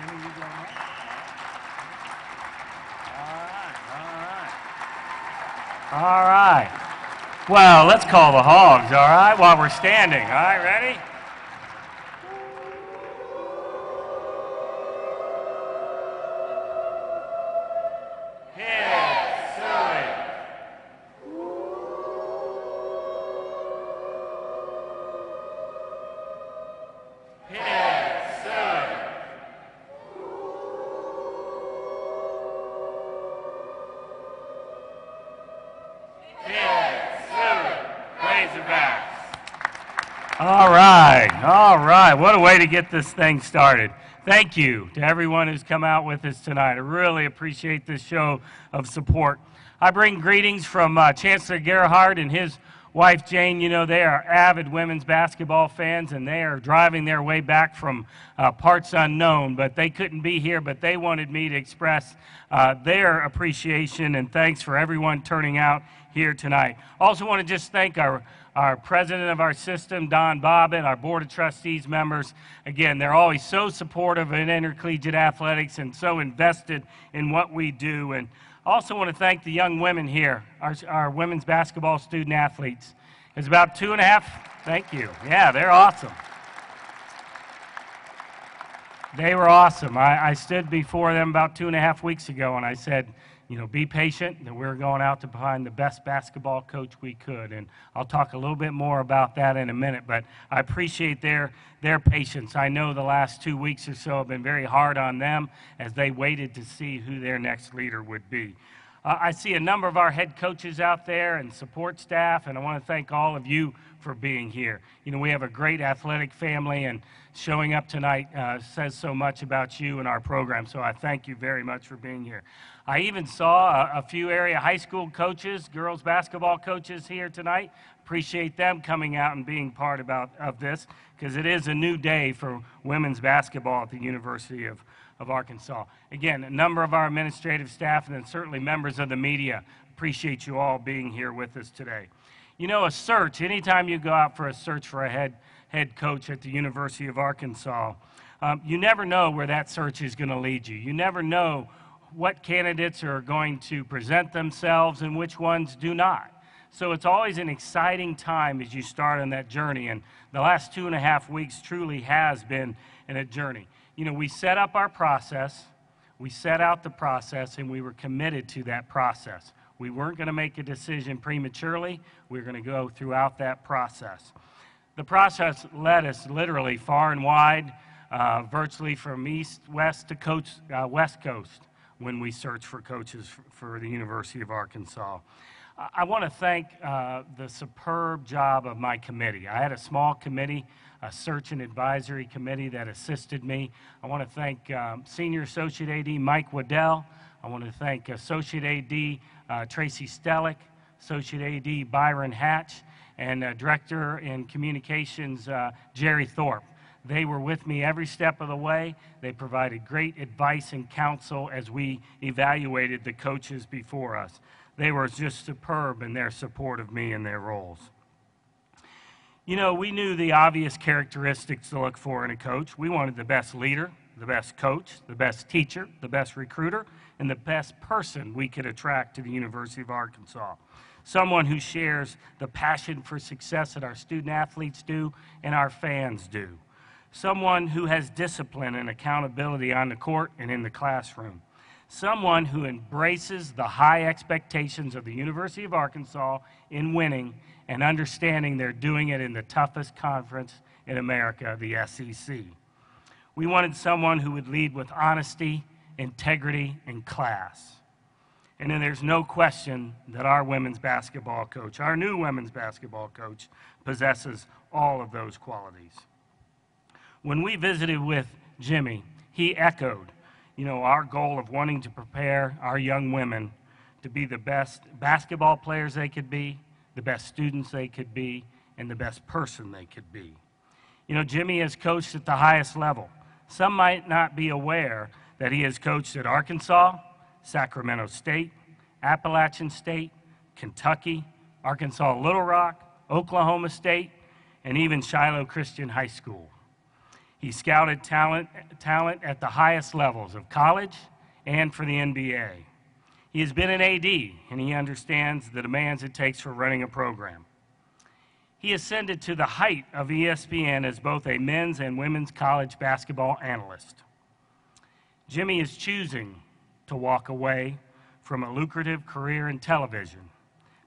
Jimmy, you going up? All right. Well, let's call the hogs, all right, while we're standing. All right, ready? All right. What a way to get this thing started. Thank you to everyone who's come out with us tonight. I really appreciate this show of support. I bring greetings from Chancellor Gerhardt and his wife Jane. You know, they are avid women's basketball fans, and they are driving their way back from parts unknown, but they couldn't be here, but they wanted me to express their appreciation and thanks for everyone turning out here tonight. Also want to just thank our president of our system, Don Bobbitt, our board of trustees members. Again, they're always so supportive of intercollegiate athletics and so invested in what we do. And also want to thank the young women here, our women's basketball student athletes. It's about 2.5, thank you. Yeah, they're awesome. They were awesome. I stood before them about 2.5 weeks ago and I said, you know, be patient, that we're going out to find the best basketball coach we could. And I'll talk a little bit more about that in a minute, but I appreciate their patience. I know the last 2 weeks or so have been very hard on them as they waited to see who their next leader would be. I see a number of our head coaches out there and support staff, and I want to thank all of you for being here. You know, we have a great athletic family, and showing up tonight says so much about you and our program, so I thank you very much for being here. I even saw a few area high school coaches, girls basketball coaches here tonight. Appreciate them coming out and being part of this, because it is a new day for women's basketball at the University of Arkansas. Again, a number of our administrative staff and then certainly members of the media, appreciate you all being here with us today. You know, a search, anytime you go out for a search for a head coach at the University of Arkansas, you never know where that search is going to lead you. You never know what candidates are going to present themselves and which ones do not. So it's always an exciting time as you start on that journey, and the last 2.5 weeks truly has been a journey. You know, we set up our process, we set out the process, and we were committed to that process. We weren't going to make a decision prematurely. We were going to go throughout that process. The process led us literally far and wide, virtually from east, west to west coast when we searched for coaches for the University of Arkansas. I want to thank the superb job of my committee. I had a small committee, a search and advisory committee that assisted me. I want to thank Senior Associate AD Mike Waddell. I want to thank Associate AD Tracy Stellick, Associate AD Byron Hatch, and Director in Communications Jerry Thorpe. They were with me every step of the way. They provided great advice and counsel as we evaluated the coaches before us. They were just superb in their support of me in their roles. You know, we knew the obvious characteristics to look for in a coach. We wanted the best leader, the best coach, the best teacher, the best recruiter, and the best person we could attract to the University of Arkansas. Someone who shares the passion for success that our student athletes do and our fans do. Someone who has discipline and accountability on the court and in the classroom. Someone who embraces the high expectations of the University of Arkansas in winning and understanding they're doing it in the toughest conference in America, the SEC. We wanted someone who would lead with honesty, integrity, and class. And then there's no question that our women's basketball coach, our new women's basketball coach, possesses all of those qualities. When we visited with Jimmy, he echoed, you know, our goal of wanting to prepare our young women to be the best basketball players they could be, the best students they could be, and the best person they could be. You know, Jimmy has coached at the highest level. Some might not be aware that he has coached at Arkansas, Sacramento State, Appalachian State, Kentucky, Arkansas Little Rock, Oklahoma State, and even Shiloh Christian High School. He scouted talent at the highest levels of college and for the NBA. He has been an AD, and he understands the demands it takes for running a program. He ascended to the height of ESPN as both a men's and women's college basketball analyst. Jimmy is choosing to walk away from a lucrative career in television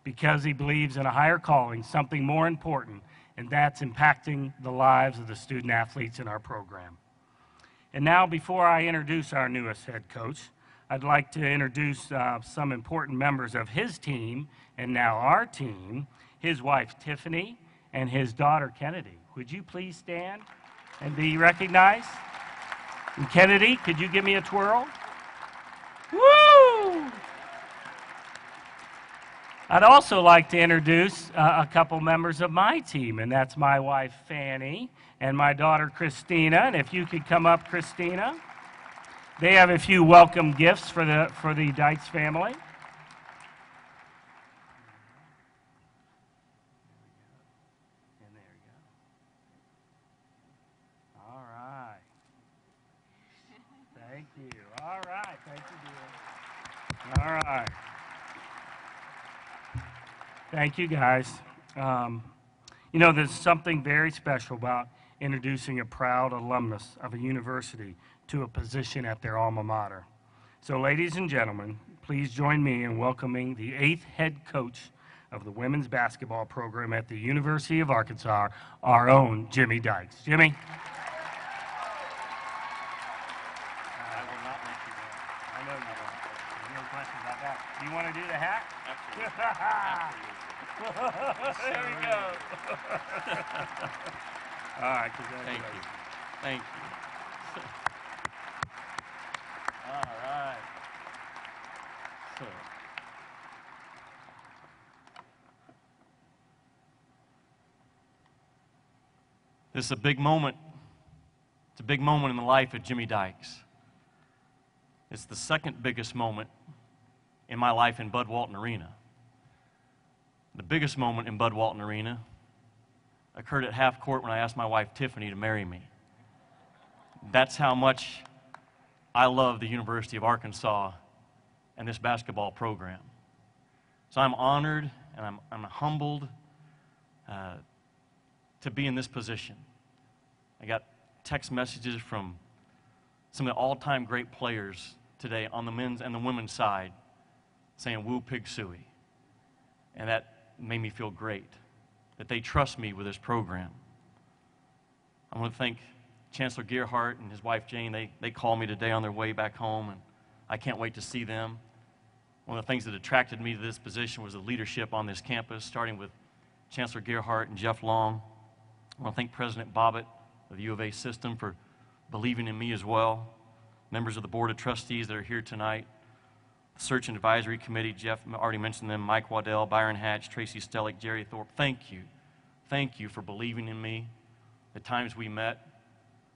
because he believes in a higher calling, something more important, and that's impacting the lives of the student athletes in our program. And now, before I introduce our newest head coach, I'd like to introduce some important members of his team, and now our team, his wife Tiffany and his daughter Kennedy. Would you please stand and be recognized? And Kennedy, could you give me a twirl? Woo! I'd also like to introduce a couple members of my team, and that's my wife Fanny and my daughter Christina. And if you could come up, Christina. They have a few welcome gifts for the Dykes family. And there you go. All right. Thank you. All right. Thank you, dear. All right. Thank you, guys. You know, there's something very special about introducing a proud alumnus of a university to a position at their alma mater. So, ladies and gentlemen, please join me in welcoming the 8th head coach of the women's basketball program at the University of Arkansas, our own Jimmy Dykes. Jimmy? I will not let you down. I know you won't. There's no question about that. Do you want to do the hat? Absolutely. There we go. All right, congratulations. Thank you. Thank you. All right. So, this is a big moment. It's a big moment in the life of Jimmy Dykes. It's the second biggest moment in my life in Bud Walton Arena. The biggest moment in Bud Walton Arena occurred at half court when I asked my wife Tiffany to marry me. That's how much I love the University of Arkansas and this basketball program. So I'm honored and I'm humbled to be in this position. I got text messages from some of the all-time great players today on the men's and the women's side saying, "Woo Pig Suey." And that made me feel great that they trust me with this program. I want to thank Chancellor Gearhart and his wife Jane. They called me today on their way back home, and I can't wait to see them. One of the things that attracted me to this position was the leadership on this campus, starting with Chancellor Gearhart and Jeff Long. I want to thank President Bobbitt of the U of A system for believing in me as well. Members of the Board of Trustees that are here tonight. The Search and Advisory Committee, Jeff already mentioned them, Mike Waddell, Byron Hatch, Tracy Stellick, Jerry Thorpe. Thank you. Thank you for believing in me. The times we met,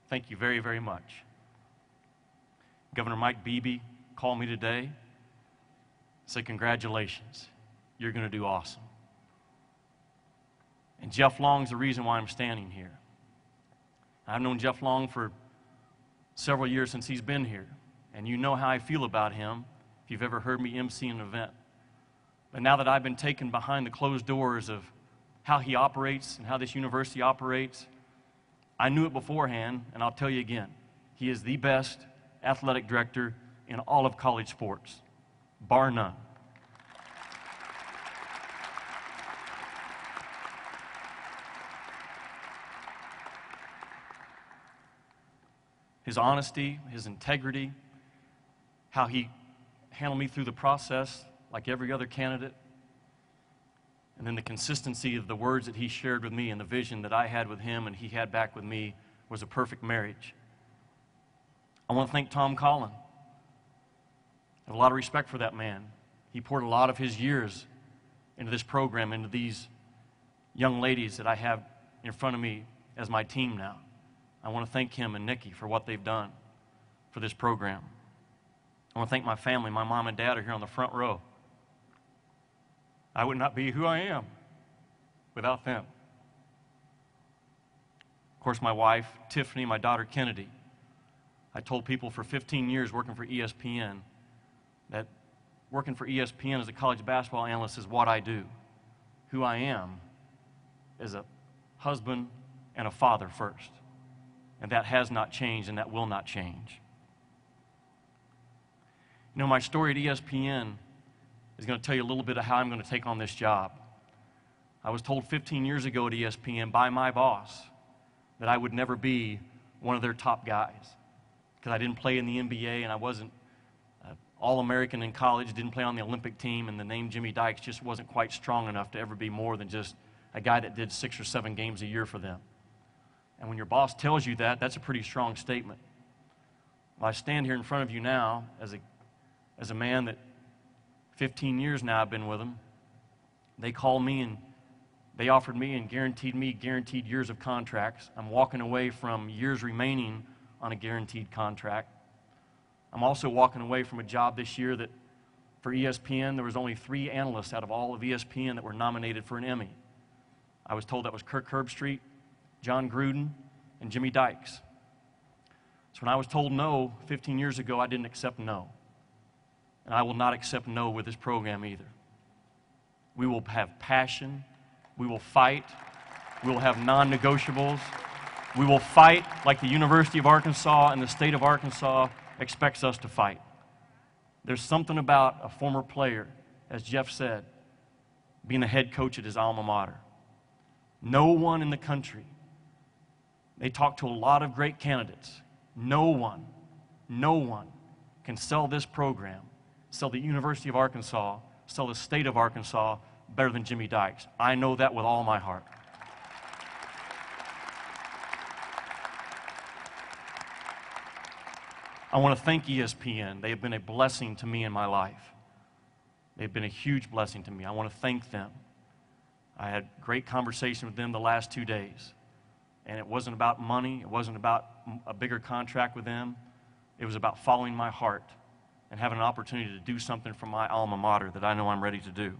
thank you very, very much. Governor Mike Beebe called me today, said, "Congratulations, you're going to do awesome." And Jeff Long's the reason why I'm standing here. I've known Jeff Long for several years since he's been here, and you know how I feel about him if you've ever heard me MC an event. But now that I've been taken behind the closed doors of how he operates and how this university operates, I knew it beforehand, and I'll tell you again, he is the best athletic director in all of college sports, bar none. His honesty, his integrity, how he handled me through the process like every other candidate, and then the consistency of the words that he shared with me and the vision that I had with him and he had back with me was a perfect marriage. I want to thank Tom Collin. I have a lot of respect for that man. He poured a lot of his years into this program, into these young ladies that I have in front of me as my team now. I want to thank him and Nikki for what they've done for this program. I want to thank my family. My mom and dad are here on the front row. I would not be who I am without them. Of course, my wife, Tiffany, my daughter, Kennedy. I told people for 15 years working for ESPN that working for ESPN as a college basketball analyst is what I do. Who I am is a husband and a father first. And that has not changed, and that will not change. You know, my story at ESPN is going to tell you a little bit of how I'm going to take on this job. I was told 15 years ago at ESPN by my boss that I would never be one of their top guys because I didn't play in the NBA and I wasn't All-American in college, didn't play on the Olympic team, and the name Jimmy Dykes just wasn't quite strong enough to ever be more than just a guy that did 6 or 7 games a year for them. And when your boss tells you that, that's a pretty strong statement. Well, I stand here in front of you now as a man that 15 years now I've been with them. They called me and they offered me and guaranteed years of contracts. I'm walking away from years remaining on a guaranteed contract. I'm also walking away from a job this year that for ESPN, there was only 3 analysts out of all of ESPN that were nominated for an Emmy. I was told that was Kirk Herbstreit, John Gruden, and Jimmy Dykes. So when I was told no 15 years ago, I didn't accept no. And I will not accept no with this program either. We will have passion. We will fight. We will have non-negotiables. We will fight like the University of Arkansas and the state of Arkansas expects us to fight. There's something about a former player, as Jeff said, being the head coach at his alma mater. No one in the country, they talk to a lot of great candidates. No one can sell this program, sell the University of Arkansas, sell the state of Arkansas better than Jimmy Dykes. I know that with all my heart. I want to thank ESPN. They have been a blessing to me in my life. They've been a huge blessing to me. I want to thank them. I had great conversation with them the last 2 days. And it wasn't about money. It wasn't about a bigger contract with them. It was about following my heart and having an opportunity to do something for my alma mater that I know I'm ready to do.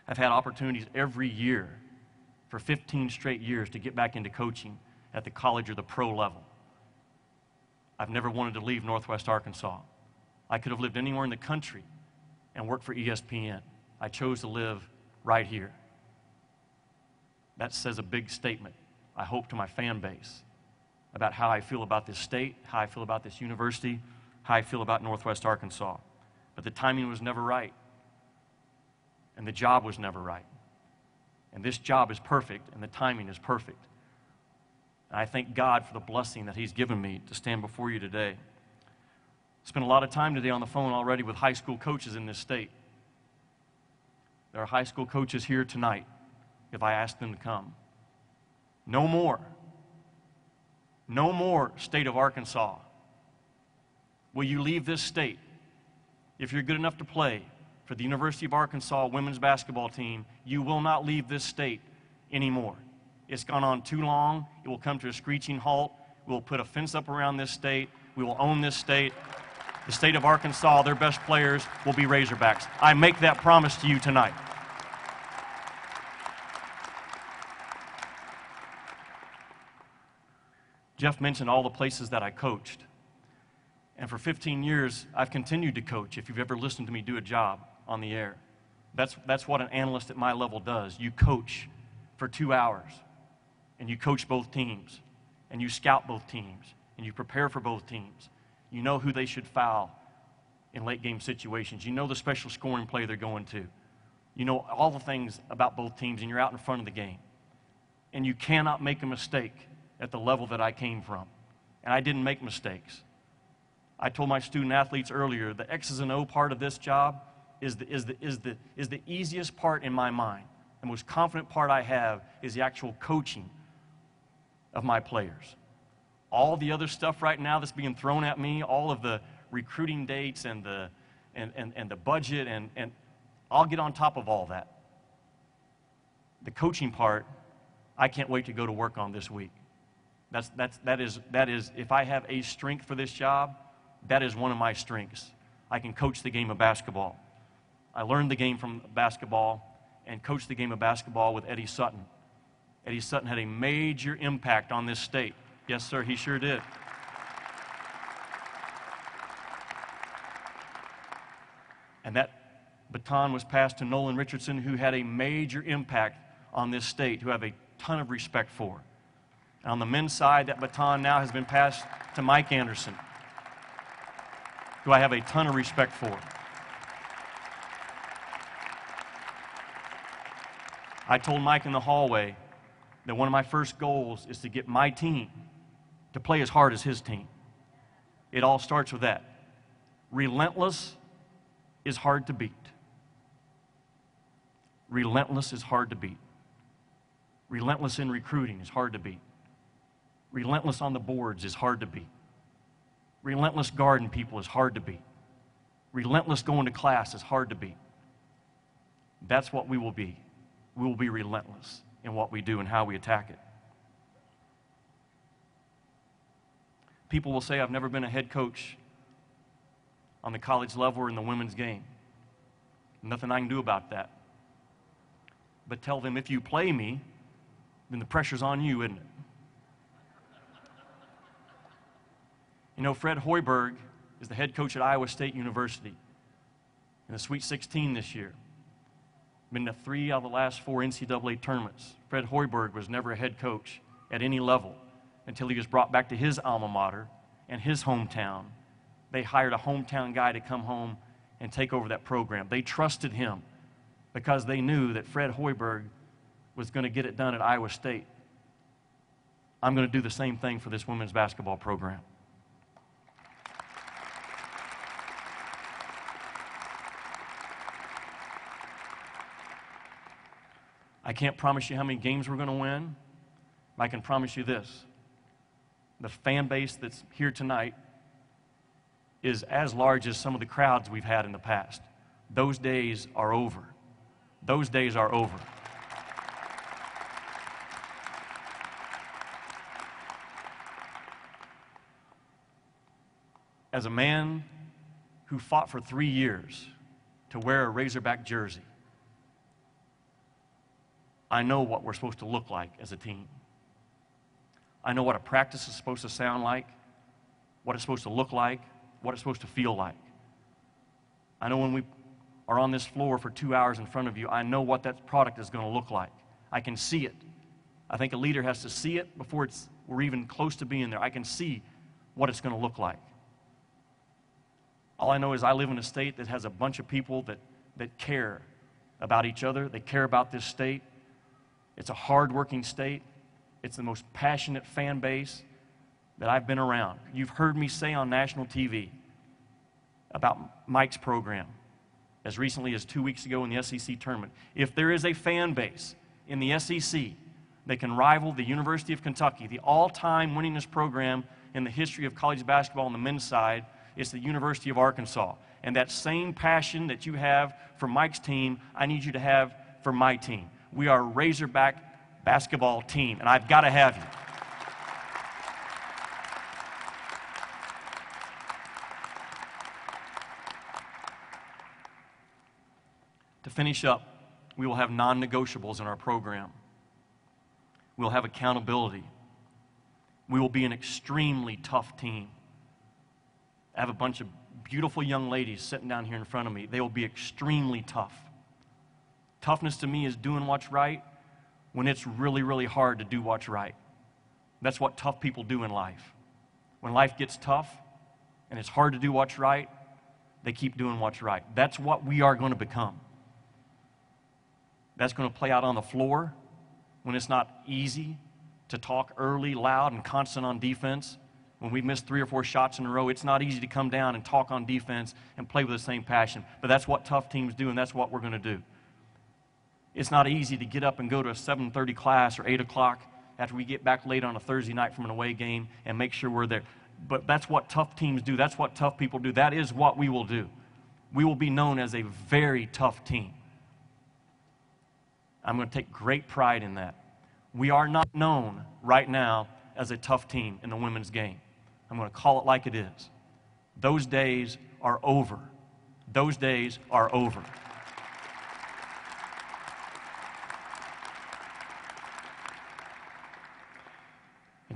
I've had opportunities every year for 15 straight years to get back into coaching at the college or the pro level. I've never wanted to leave Northwest Arkansas. I could have lived anywhere in the country and worked for ESPN. I chose to live right here. That says a big statement, I hope, to my fan base about how I feel about this state, how I feel about this university, how I feel about Northwest Arkansas. But the timing was never right, and the job was never right. And this job is perfect, and the timing is perfect. And I thank God for the blessing that He's given me to stand before you today. Spent a lot of time today on the phone already with high school coaches in this state. There are high school coaches here tonight if I ask them to come. No more. No more, state of Arkansas. Will you leave this state if you're good enough to play for the University of Arkansas women's basketball team? You will not leave this state anymore. It's gone on too long. It will come to a screeching halt. We will put a fence up around this state. We will own this state. The state of Arkansas, their best players will be Razorbacks. I make that promise to you tonight. Jeff mentioned all the places that I coached. And for 15 years, I've continued to coach, if you've ever listened to me do a job on the air. That's what an analyst at my level does. You coach for 2 hours, and you coach both teams, and you scout both teams, and you prepare for both teams. You know who they should foul in late game situations. You know the special scoring play they're going to. You know all the things about both teams, and you're out in front of the game. And you cannot make a mistake at the level that I came from. And I didn't make mistakes. I told my student athletes earlier, the X's and O part of this job is the easiest part in my mind. The most confident part I have is the actual coaching of my players. All the other stuff right now that's being thrown at me, all of the recruiting dates and the budget, and I'll get on top of all that. The coaching part, I can't wait to go to work on this week. That is, if I have a strength for this job, that is one of my strengths. I can coach the game of basketball. I learned the game from basketball and coached the game of basketball with Eddie Sutton Eddie Sutton had a major impact on this state. Yes, sir, he sure did. And that baton was passed to Nolan Richardson, who had a major impact on this state, who I have a ton of respect for. And on the men's side, that baton now has been passed to Mike Anderson, who I have a ton of respect for. I told Mike in the hallway that one of my first goals is to get my team to play as hard as his team. It all starts with that. Relentless is hard to beat. Relentless is hard to beat. Relentless in recruiting is hard to beat. Relentless on the boards is hard to beat. Relentless guarding people is hard to beat. Relentless going to class is hard to beat. That's what we will be. We will be relentless in what we do and how we attack it. People will say, I've never been a head coach on the college level or in the women's game. Nothing I can do about that. But tell them, if you play me, then the pressure's on you, isn't it? You know, Fred Hoiberg is the head coach at Iowa State University in the Sweet 16 this year. Been to 3 out of the last 4 NCAA tournaments. Fred Hoiberg was never a head coach at any level until he was brought back to his alma mater and his hometown. They hired a hometown guy to come home and take over that program. They trusted him because they knew that Fred Hoiberg was going to get it done at Iowa State. I'm going to do the same thing for this women's basketball program. I can't promise you how many games we're going to win. I can promise you this. The fan base that's here tonight is as large as some of the crowds we've had in the past. Those days are over. Those days are over. As a man who fought for 3 years to wear a Razorback jersey, I know what we're supposed to look like as a team. I know what a practice is supposed to sound like, what it's supposed to look like, what it's supposed to feel like. I know when we are on this floor for 2 hours in front of you, I know what that product is going to look like. I can see it. I think a leader has to see it before we're even close to being there. I can see what it's going to look like. All I know is I live in a state that has a bunch of people that care about each other. They care about this state. It's a hard-working state. It's the most passionate fan base that I've been around. You've heard me say on national TV about Mike's program as recently as 2 weeks ago in the SEC tournament. If there is a fan base in the SEC that can rival the University of Kentucky, the all-time winningest program in the history of college basketball on the men's side, it's the University of Arkansas. And that same passion that you have for Mike's team, I need you to have for my team. We are a Razorback basketball team, and I've got to have you. To finish up, we will have non-negotiables in our program. We'll have accountability. We will be an extremely tough team. I have a bunch of beautiful young ladies sitting down here in front of me. They will be extremely tough. Toughness to me is doing what's right when it's really, really hard to do what's right. That's what tough people do in life. When life gets tough and it's hard to do what's right, they keep doing what's right. That's what we are going to become. That's going to play out on the floor when it's not easy to talk early, loud, and constant on defense. When we miss 3 or 4 shots in a row, it's not easy to come down and talk on defense and play with the same passion. But that's what tough teams do, and that's what we're going to do. It's not easy to get up and go to a 7:30 class or 8 o'clock after we get back late on a Thursday night from an away game and make sure we're there. But that's what tough teams do. That's what tough people do. That is what we will do. We will be known as a very tough team. I'm going to take great pride in that. We are not known right now as a tough team in the women's game. I'm going to call it like it is. Those days are over. Those days are over.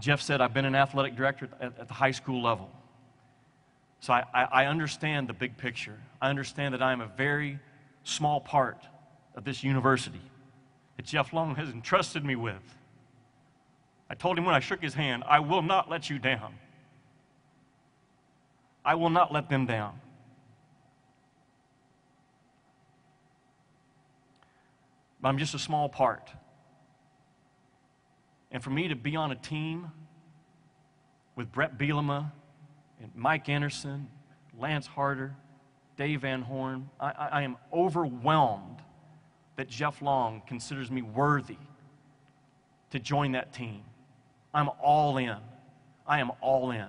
Jeff said, I've been an athletic director at the high school level. So I understand the big picture. I understand that I am a very small part of this university that Jeff Long has entrusted me with. I told him when I shook his hand, I will not let you down. I will not let them down. But I'm just a small part. And for me to be on a team with Brett Bielema and Mike Anderson, Lance Harder, Dave Van Horn, I am overwhelmed that Jeff Long considers me worthy to join that team. I'm all in. I am all in.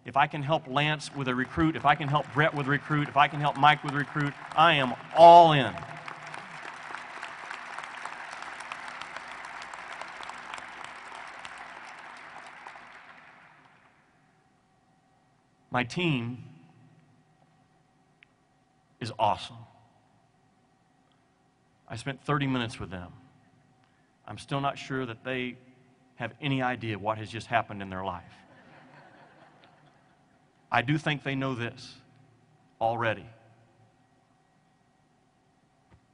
If I can help Lance with a recruit, if I can help Brett with a recruit, if I can help Mike with a recruit, I am all in. My team is awesome. I spent 30 minutes with them. I'm still not sure that they have any idea what has just happened in their life. I do think they know this already.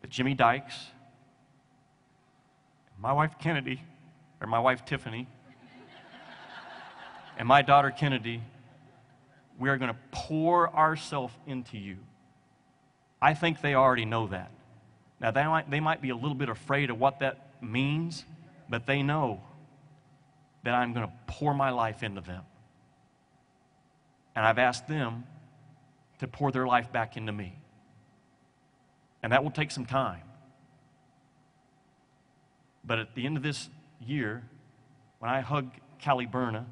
That Jimmy Dykes, my wife Kennedy, or my wife Tiffany, and my daughter Kennedy, we are going to pour ourselves into you. I think they already know that. Now, they might be a little bit afraid of what that means, but they know that I'm going to pour my life into them. And I've asked them to pour their life back into me. And that will take some time. But at the end of this year, when I hug Callie Berna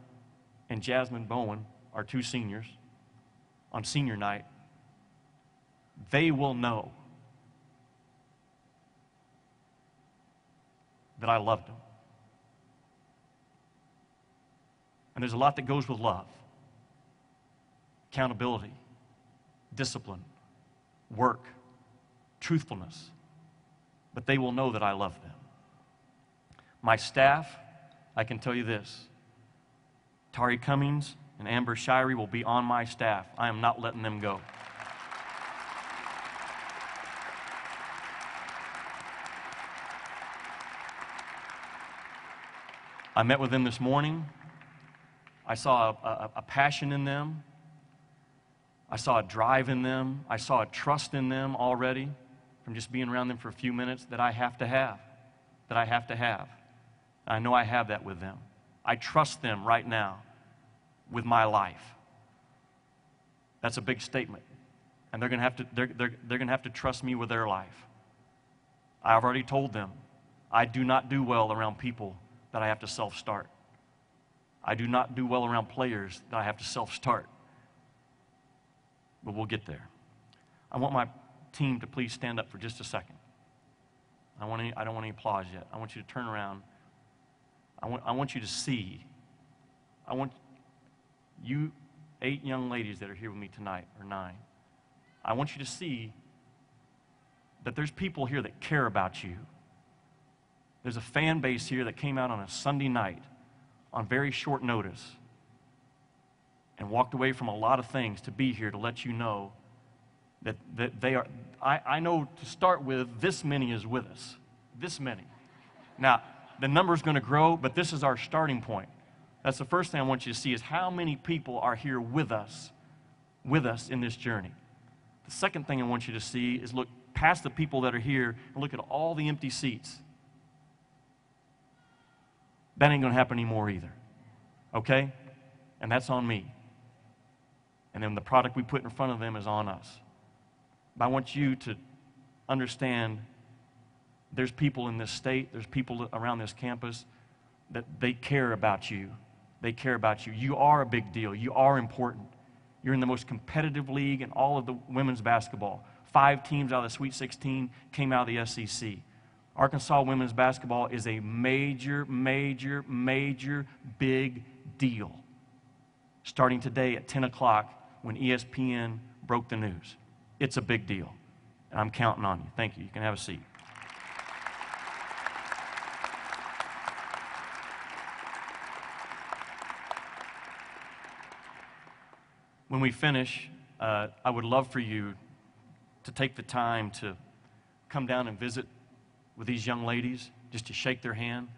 and Jasmine Bowen, our two seniors, on senior night, they will know that I loved them. And there's a lot that goes with love. Accountability, discipline, work, truthfulness. But they will know that I love them. My staff, I can tell you this. Tari Cummings and Amber Shirey will be on my staff. I am not letting them go. I met with them this morning. I saw a passion in them. I saw a drive in them. I saw a trust in them already from just being around them for a few minutes that I have to have. I know I have that with them. I trust them right now with my life. That's a big statement. And they're going to have to trust me with their life. I've already told them I do not do well around people that I have to self-start. I do not do well around players that I have to self-start. But we'll get there. I want my team to please stand up for just a second. I don't want any applause yet. I want you to turn around. I want you to see. I want you 8 young ladies that are here with me tonight, or 9. I want you to see that there's people here that care about you. There's a fan base here that came out on a Sunday night on very short notice and walked away from a lot of things to be here to let you know that they are. I know to start with, this many is with us. This many. Now, the number's going to grow, but this is our starting point. That's the first thing I want you to see is how many people are here with us in this journey. The second thing I want you to see is look past the people that are here and look at all the empty seats. That ain't going to happen anymore either. Okay? And that's on me. And then the product we put in front of them is on us. But I want you to understand there's people in this state, there's people around this campus that they care about you. They care about you. You are a big deal. You are important. You're in the most competitive league in all of the women's basketball. 5 teams out of the Sweet 16 came out of the SEC. Arkansas women's basketball is a major, major, major big deal. Starting today at 10 o'clock when ESPN broke the news. It's a big deal. And I'm counting on you. Thank you. You can have a seat. When we finish, I would love for you to take the time to come down and visit with these young ladies, just to shake their hand.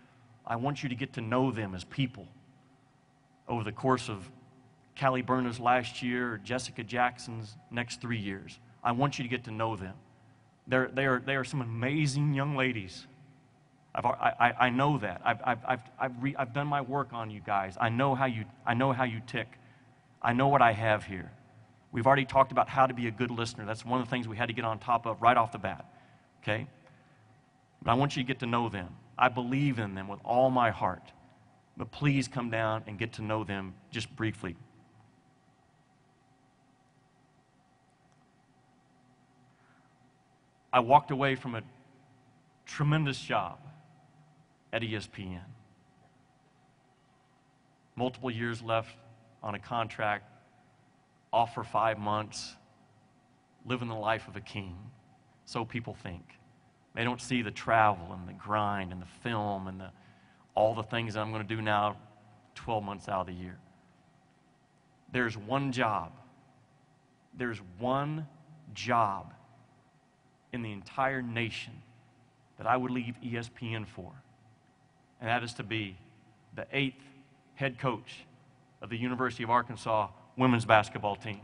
I want you to get to know them as people. Over the course of Callie Berna's last year, or Jessica Jackson's next 3 years, I want you to get to know them. They are some amazing young ladies. I know that. I've done my work on you guys. I know how you tick. I know what I have here. We've already talked about how to be a good listener. That's one of the things we had to get on top of right off the bat. Okay? But I want you to get to know them. I believe in them with all my heart. But please come down and get to know them just briefly. I walked away from a tremendous job at ESPN. Multiple years left on a contract, off for 5 months, living the life of a king. So people think. They don't see the travel and the grind and the film and all the things that I'm going to do now 12 months out of the year. There's one job. There's one job in the entire nation that I would leave ESPN for, and that is to be the 8th head coach of the University of Arkansas women's basketball team.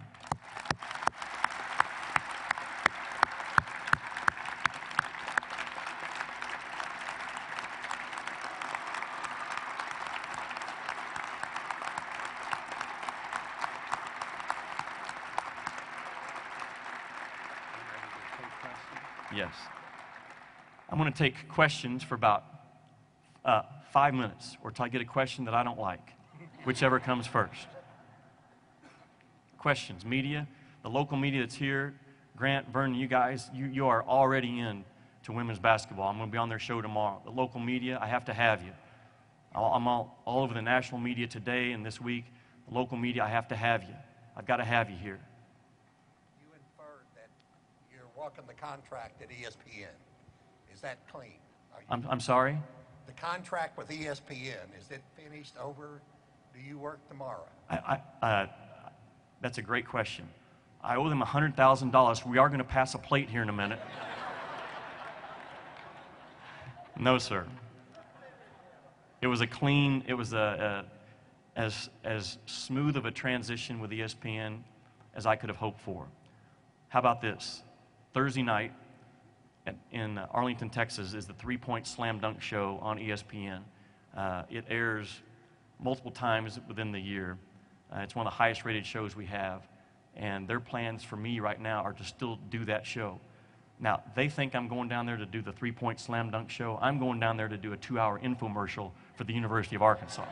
Yes. I'm going to take questions for about 5 minutes, or till I get a question that I don't like, whichever comes first. Questions, media, the local media that's here, Grant, Vernon, you guys, you are already in to women's basketball. I'm going to be on their show tomorrow. The local media, I have to have you. I'm all over the national media today and this week. The local media, I have to have you. I've got to have you here. Walking the contract at ESPN. Is that clean? I'm sorry? The contract with ESPN, is it finished, over? Do you work tomorrow? That's a great question. I owe them $100,000. We are going to pass a plate here in a minute. No, sir. It was as smooth of a transition with ESPN as I could have hoped for. How about this? Thursday night in Arlington, Texas, is the 3-Point Slam Dunk Show on ESPN. It airs multiple times within the year. It's one of the highest rated shows we have. And their plans for me right now are to still do that show. Now, they think I'm going down there to do the 3-Point Slam Dunk Show. I'm going down there to do a 2-hour infomercial for the University of Arkansas.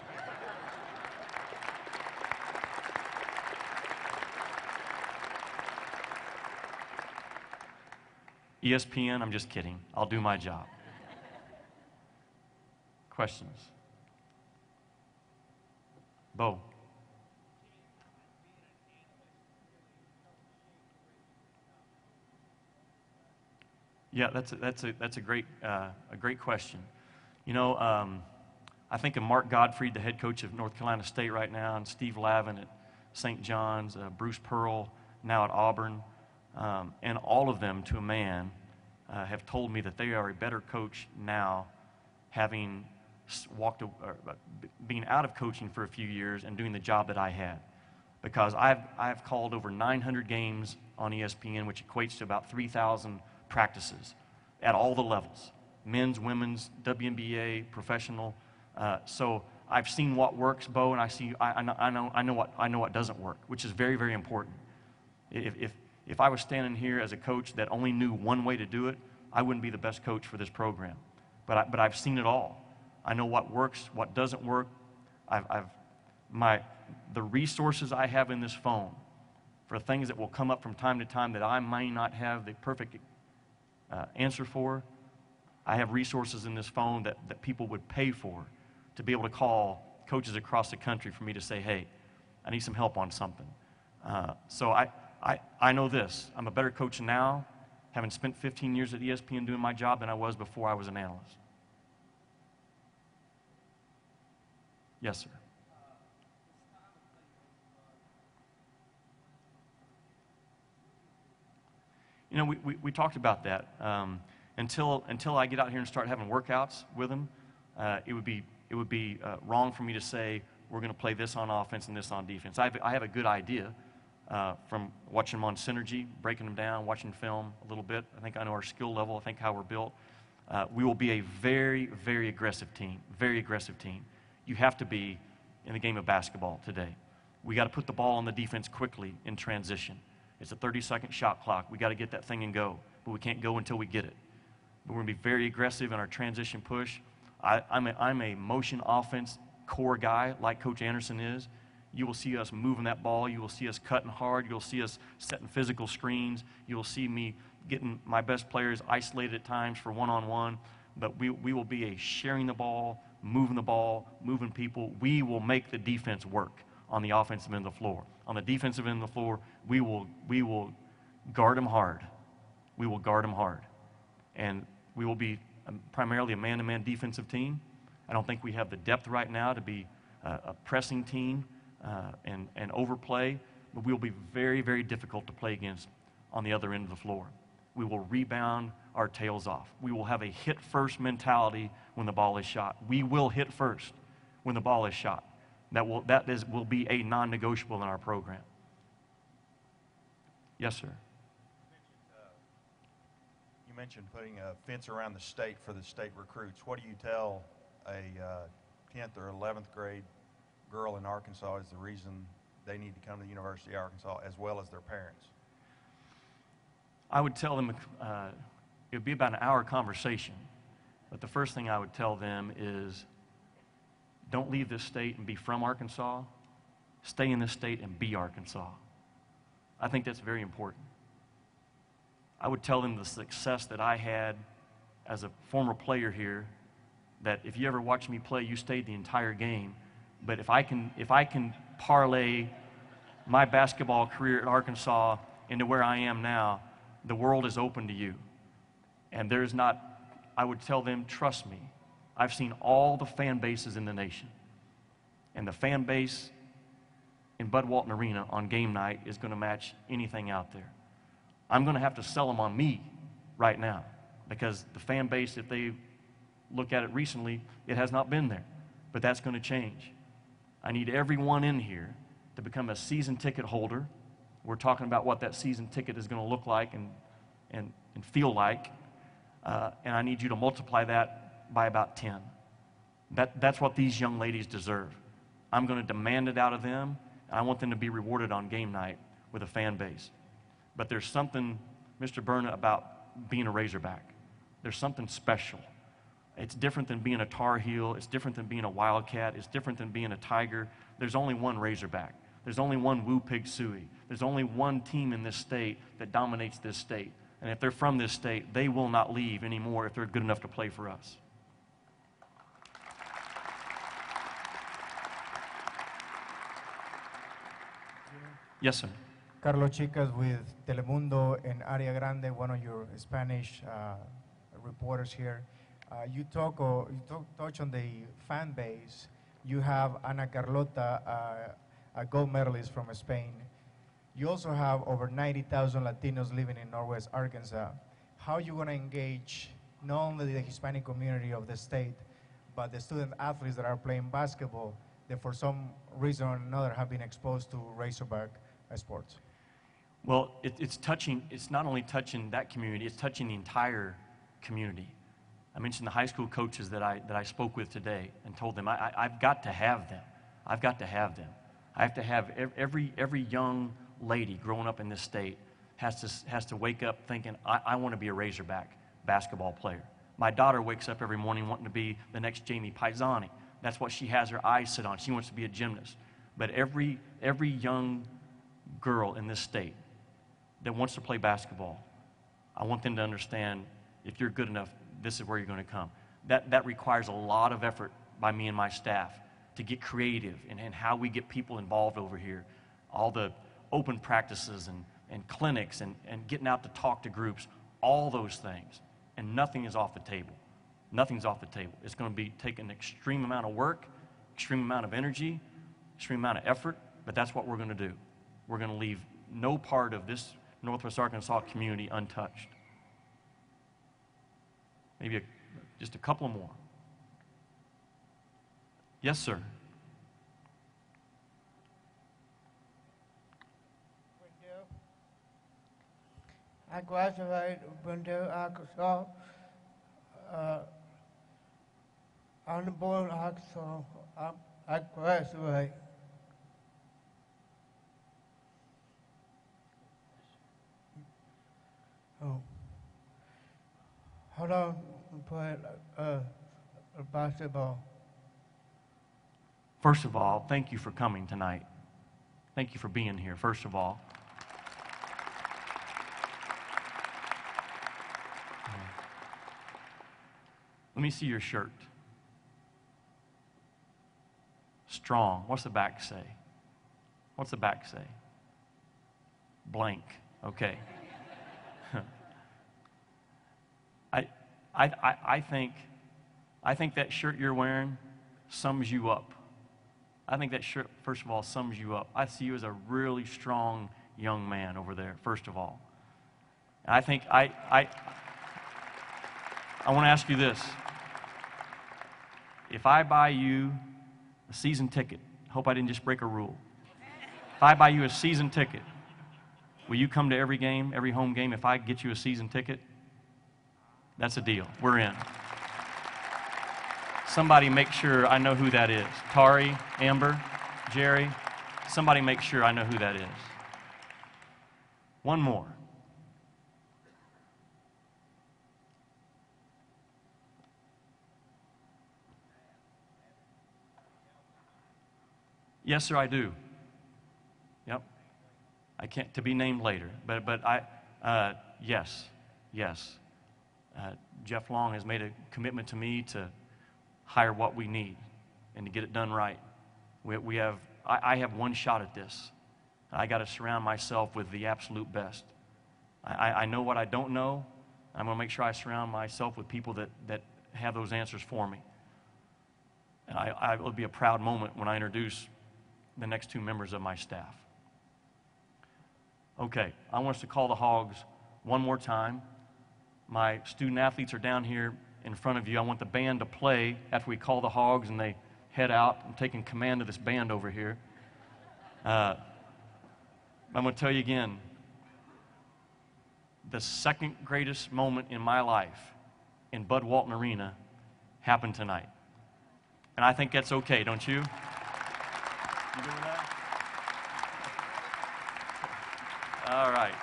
ESPN, I'm just kidding. I'll do my job. Questions? Bo. Yeah, that's a great question. You know, I think of Mark Gottfried, the head coach of North Carolina State right now, and Steve Lavin at St. John's, Bruce Pearl now at Auburn. And all of them, to a man, have told me that they are a better coach now, having being out of coaching for a few years and doing the job that I had. Because I've called over 900 games on ESPN, which equates to about 3,000 practices at all the levels, men's, women's, WNBA, professional. So I've seen what works, Bo, and I know what doesn't work, which is very, very important. If I was standing here as a coach that only knew one way to do it, I wouldn't be the best coach for this program. But I've seen it all. I know what works, what doesn't work. The resources I have in this phone for things that will come up from time to time that I may not have the perfect answer for. I have resources in this phone that people would pay for to be able to call coaches across the country for me to say, hey, I need some help on something. So I know this. I'm a better coach now, having spent 15 years at ESPN doing my job, than I was before I was an analyst. Yes, sir. You know, we talked about that. Until I get out here and start having workouts with them, it would be wrong for me to say we're going to play this on offense and this on defense. I have a good idea from watching them on synergy, breaking them down, watching film a little bit. I think I know our skill level. I think how we're built. We will be a very, very aggressive team. Very aggressive team. You have to be in the game of basketball today. We got to put the ball on the defense quickly in transition. It's a 30-second shot clock. We got to get that thing and go, but we can't go until we get it. But we're going to be very aggressive in our transition push. I'm a motion offense core guy like Coach Anderson is. You will see us moving that ball. You will see us cutting hard. You'll see us setting physical screens. You'll see me getting my best players isolated at times for one-on-one. But we will be a sharing the ball, moving people. We will make the defense work on the offensive end of the floor. On the defensive end of the floor, we will guard them hard. We will guard them hard. And we will be primarily a man-to-man defensive team. I don't think we have the depth right now to be a pressing team and overplay, but we will be very, very difficult to play against on the other end of the floor. We will rebound our tails off. We will have a hit-first mentality when the ball is shot. We will hit first when the ball is shot. That will be a non-negotiable in our program. Yes, sir. You mentioned putting a fence around the state for the state recruits. What do you tell a 10th or 11th grade girl in Arkansas is the reason they need to come to the University of Arkansas, as well as their parents? I would tell them it would be about an hour conversation, but the first thing I would tell them is don't leave this state and be from Arkansas. Stay in this state and be Arkansas. I think that's very important. I would tell them the success that I had as a former player here, that if you ever watch me play, you stayed the entire game. But if I can parlay my basketball career at Arkansas into where I am now, the world is open to you. And there's not, I would tell them, trust me, I've seen all the fan bases in the nation. And the fan base in Bud Walton Arena on game night is going to match anything out there. I'm going to have to sell them on me right now, because the fan base, if they look at it recently, it has not been there. But that's going to change. I need everyone in here to become a season ticket holder. We're talking about what that season ticket is going to look like and feel like. And I need you to multiply that by about 10. That's what these young ladies deserve. I'm going to demand it out of them, and I want them to be rewarded on game night with a fan base. But there's something, Mr. Berna, about being a Razorback. There's something special. It's different than being a Tar Heel. It's different than being a Wildcat. It's different than being a Tiger. There's only one Razorback. There's only one Woo Pig Suey. There's only one team in this state that dominates this state. And if they're from this state, they will not leave anymore if they're good enough to play for us. Yes, sir. Carlos Chicas with Telemundo and Área Grande, one of your Spanish reporters here. You touch on the fan base. You have Ana Carlota, a gold medalist from Spain. You also have over 90,000 Latinos living in Northwest Arkansas. How are you going to engage not only the Hispanic community of the state, but the student athletes that are playing basketball that for some reason or another have been exposed to Razorback sports? Well, it's not only touching that community, it's touching the entire community. I mentioned the high school coaches that I spoke with today and told them I've got to have them. I've got to have them. I have to have every young lady growing up in this state has to wake up thinking, I want to be a Razorback basketball player. My daughter wakes up every morning wanting to be the next Jamie Paisani. That's what she has her eyes set on. She wants to be a gymnast. But every young girl in this state that wants to play basketball, I want them to understand, if you're good enough, this is where you're going to come. That requires a lot of effort by me and my staff to get creative in how we get people involved over here. All the open practices and clinics and getting out to talk to groups, all those things. And nothing is off the table. Nothing's off the table. It's going to be taking an extreme amount of work, extreme amount of energy, extreme amount of effort, but that's what we're going to do. We're going to leave no part of this Northwest Arkansas community untouched. Maybe just a couple more. Yes, sir. I graduated from Arkansas. On the board of Arkansas. I graduated. Oh. Hold on, play basketball. First of all, thank you for coming tonight. Thank you for being here, first of all. Let me see your shirt. Strong. What's the back say? What's the back say? Blank. Okay. I think that shirt you're wearing sums you up. I think that shirt, first of all, sums you up. I see you as a really strong young man over there, first of all. And I think I want to ask you this. If I buy you a season ticket, hope I didn't just break a rule. If I buy you a season ticket, will you come to every game, every home game if I get you a season ticket? That's a deal. We're in. Somebody make sure I know who that is. Tari, Amber, Jerry, somebody make sure I know who that is. One more. Yes, sir, I do. Yep. I can't, to be named later, but yes. Jeff Long has made a commitment to me to hire what we need and to get it done right. I have one shot at this. I got to surround myself with the absolute best. I know what I don't know. I'm going to make sure I surround myself with people that have those answers for me. And it'll be a proud moment when I introduce the next two members of my staff. Okay, I want us to call the Hogs one more time. My student athletes are down here in front of you. I want the band to play after we call the Hogs and they head out. I'm taking command of this band over here. I'm going to tell you again, the second greatest moment in my life in Bud Walton Arena happened tonight. And I think that's okay, don't you? You good with that? All right.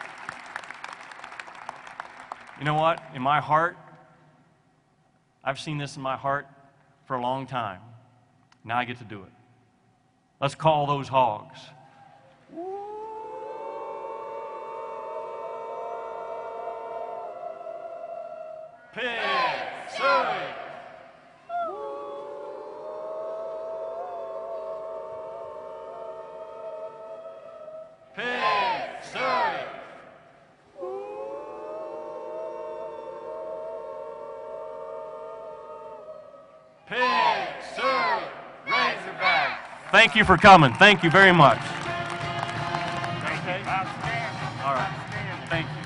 You know what? In my heart, I've seen this in my heart for a long time. Now I get to do it. Let's call those Hogs. Pig, Surrey. Pig, Surrey. Pig, Surrey, Razorback. Thank you for coming. Thank you very much. Okay. All right. Thank you.